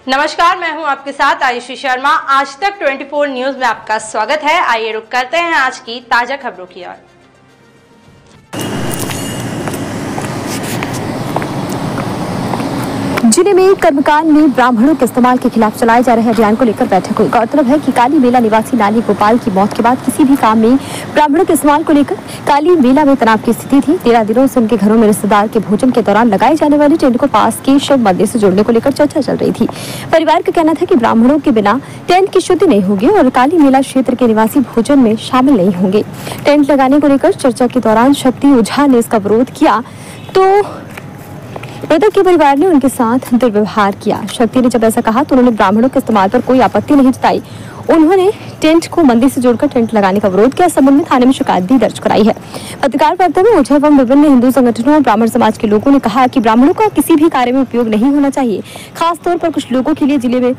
नमस्कार, मैं हूं आपके साथ आयुषी शर्मा। आज तक 24 न्यूज में आपका स्वागत है। आइए रुक करते हैं आज की ताजा खबरों की ओर। जिले में कर्मकांड में ब्राह्मणों के इस्तेमाल के खिलाफ चलाए जा रहे अभियान को लेकर बैठक हुई। गौरतलब है कि काली मेला निवासी नानी गोपाल की मौत के बाद किसी भी काम में ब्राह्मणों के इस्तेमाल को लेकर काली मेला में तनाव की स्थिति थी। 13 दिनों से उनके घरों में रिश्तेदार के भोजन के दौरान लगाए जाने वाले टेंट को पास के शिव मंदिर से जोड़ने को लेकर चर्चा चल रही थी। परिवार का कहना था कि ब्राह्मणों के बिना टेंट की शुद्धि नहीं होगी और काली मेला क्षेत्र के निवासी भोजन में शामिल नहीं होंगे। टेंट लगाने को लेकर चर्चा के दौरान शक्ति ओझा ने इसका विरोध किया तो मृतक के परिवार ने उनके साथ दुर्व्यवहार किया। शक्ति ने जब ऐसा कहा तो उन्होंने ब्राह्मणों के इस्तेमाल पर कोई आपत्ति नहीं जताई। उन्होंने टेंट को मंदिर से जोड़कर टेंट लगाने का विरोध किया। इस संबंध में थाने में शिकायत भी दर्ज कराई है। पत्रकार वार्ता में ओझा एवं विभिन्न हिंदू संगठनों और ब्राह्मण समाज के लोगों ने कहा कि ब्राह्मणों का किसी भी कार्य में उपयोग नहीं होना चाहिए। खासतौर पर कुछ लोगों के लिए जिले में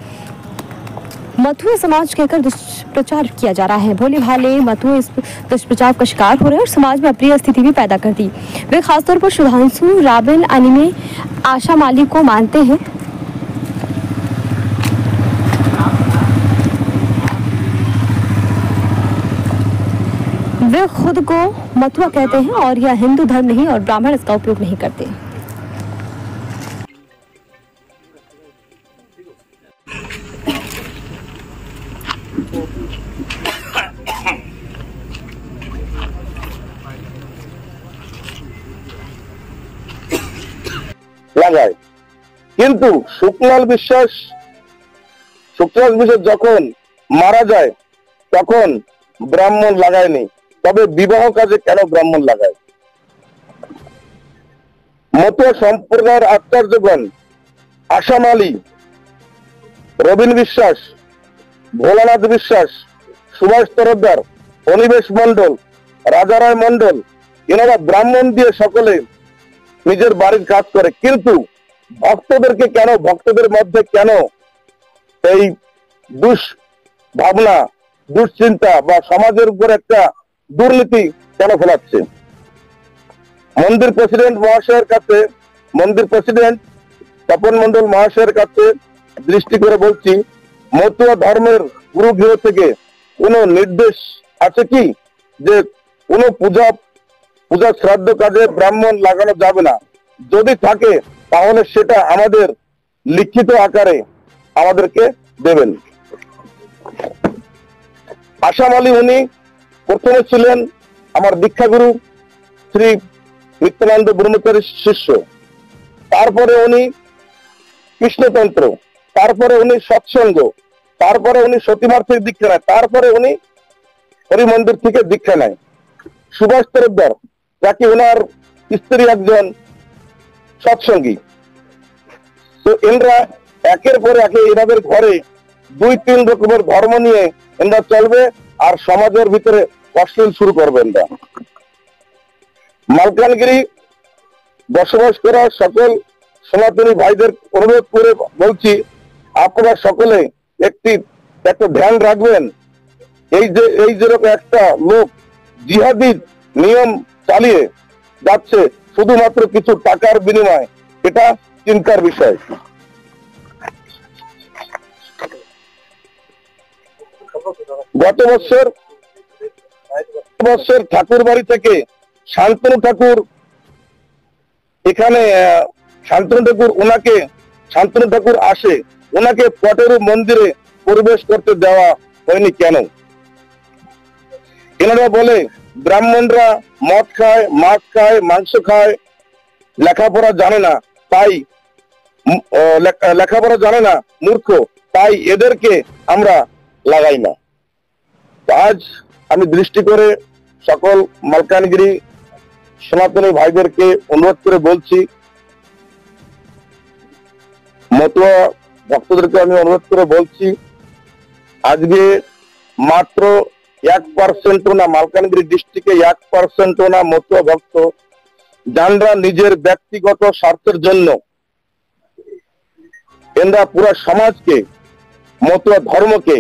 मथुआ समाज कहकर दुष्प्रचार किया जा रहा है। भोले भाले मथुआ इस दुष्प्रचार का शिकार हो रहे हैं और समाज में अप्रिय स्थिति भी पैदा कर दी। वे खासतौर पर सुधांशु राबिन अनिमे आशा माली को मानते हैं। वे खुद को मथुआ कहते हैं और यह हिंदू धर्म नहीं और ब्राह्मण इसका उपयोग नहीं करते। লাগায় কিন্তু শুক্লাল বিশ্বাস যখন মারা যায় তখন ব্রাহ্মণ লাগায়নি। তবে বিবাহ কাজে কেন ব্রাহ্মণ লাগায়? মতুয়া সম্প্রদায়ের আচার্যগণ আসাম আলী, রবীন বিশ্বাস, ভোলানাথ বিশ্বাস, সুভাষ তরফদার, অনিবেশ মন্ডল, রাজারায় মন্ডল এনারা ব্রাহ্মণ দিয়ে সকলে নিজের বাড়ির কাজ করে। কিন্তু ভক্তদেরকে কেন, ভক্তদের মধ্যে কেন এই দুষ্ভাবনা, দুশ্চিন্তা বা সমাজের উপর একটা দুর্নীতি কেন ফেলাচ্ছে? মন্দির প্রেসিডেন্ট মহাশয়ের কাছে, মন্দির প্রেসিডেন্ট তপন মন্ডল মহাশয়ের কাছে দৃষ্টি করে বলছি, মতুয়া ধর্মের গুরু গৃহ থেকে কোনো নির্দেশ আছে কি যে কোনো পূজা শ্রাদ্ধ কাজে ব্রাহ্মণ লাগানো যাবে না? যদি থাকে তাহলে সেটা আমাদের লিখিত আকারে আমাদেরকে দেবেন। আসাম আলী উনি প্রথমে ছিলেন আমার দীক্ষাগুরু শ্রী নিত্যানন্দ ব্রহ্মচারীর শিষ্য, তারপরে উনি কৃষ্ণতন্ত্র, তারপরে উনি সৎসঙ্গ, তারপরে উনি সতীমার্থিক দীক্ষা নেয়, তারপরে উনি হরি মন্দির থেকে দীক্ষা নেয়। সুভাষ তরফদার যাকে ওনার স্ত্রী একজন সৎসঙ্গী, তো এনরা একের পর একে এনাদের ঘরে 2-3 রকমের ধর্ম নিয়ে এনরা চলবে আর সমাজের ভিতরে অশ্লীল শুরু করবেন না। মালকানগিরি বসবাস করা সকল সনাতনী ভাইদের অনুরোধ করে বলছি, আপনারা সকলে একটা ধ্যান রাখবেন। এই যেরকম একটা লোক জিহাদি নিয়ম চালিয়ে যাচ্ছে শুধুমাত্র কিছু টাকার বিনিময়ে, এটা চিন্তার বিষয়। গত বছর ঠাকুর বাড়ি থেকে শান্তনু ঠাকুর এখানে শান্তনু ঠাকুর আসে, ওনাকে পটেরু মন্দিরে প্রবেশ করতে দেওয়া হয়নি কেন? এনারা বলে ব্রাহ্মণরা মদ খায়, মাছ খায়, মাংস খায়, লেখাপড়া জানে না, তাই লেখাপড়া জানে না, মূর্খ, তাই এদেরকে আমরা লাগাই না। আজ আমি দৃষ্টি করে সকল মালকানগিরি সনাতনী ভাইদেরকে অনুরোধ করে বলছি, মতুয়া ভক্তদেরকে আমি অনুরোধ করে বলছি, আজকে মাত্র 1% না, মালকানগিরি ডিস্ট্রিক্টে 1% না মতুয়া ভক্ত যারা নিজের ব্যক্তিগত স্বার্থের জন্য এরা পুরো সমাজকে, মতুয়া ধর্মকে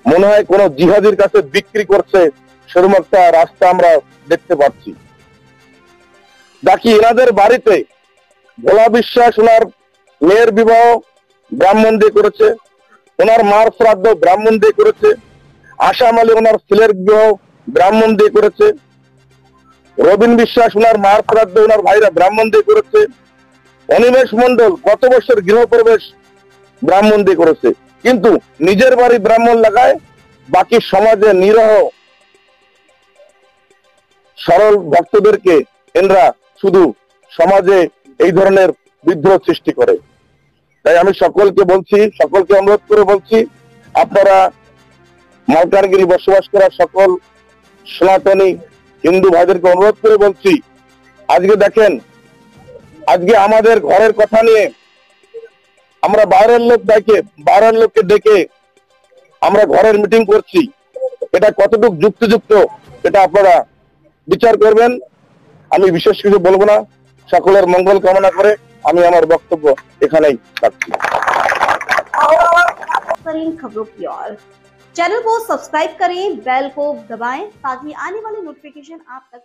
মনে হয় কোন জিহাদির কাছে বিক্রি করছে, সেরকম একটা রাস্তা আমরা দেখতে পাচ্ছি। বাকি এনাদের বাড়িতে ভোলা বিশ্বাস ওনার মেয়ের বিবাহ ব্রাহ্মণ দিয়ে করেছে, ওনার মার শ্রাদ্ধ ব্রাহ্মণ দিয়ে করেছে, আসাম আলী ওনার ছেলের বিবাহ ব্রাহ্মণ দিয়ে করেছে, রবীন বিশ্বাস ওনার মার শ্রাদ্ধ ওনার ভাইরা ব্রাহ্মণ দিয়ে করেছে, অনিমেষ মন্ডল গত বছর গৃহপ্রবেশ ব্রাহ্মণ দিয়ে করেছে। কিন্তু নিজের বাড়ি ব্রাহ্মণ লাগায়, বাকি সমাজে নিরহ সরল ভক্তদেরকে এনরা শুধু সমাজে এই ধরনের বিদ্রোহ সৃষ্টি করে। তাই আমি সকলকে বলছি, সকলকে অনুরোধ করে বলছি, আপনারা মালকানগিরি বসবাস করা সকল সনাতনী হিন্দু ভাইদেরকে অনুরোধ করে বলছি, আজকে দেখেন, আজকে আমাদের ঘরের কথা নিয়ে আমরা বাইরের লোককে ডেকে আমরা ঘরের মিটিং করছি, এটা কতটুকু যুক্তিযুক্ত এটা আপনারা বিচার করবেন। আমি বিশেষ কিছু বলবো না, সকলের মঙ্গল কামনা করে আমি আমার বক্তব্য এখানেই রাখছি। खबरों की ओर चैनल को सब्सक्राइब करें, बेल को दबाएं ताकि आने वाली नोटिफिकेशन आप तक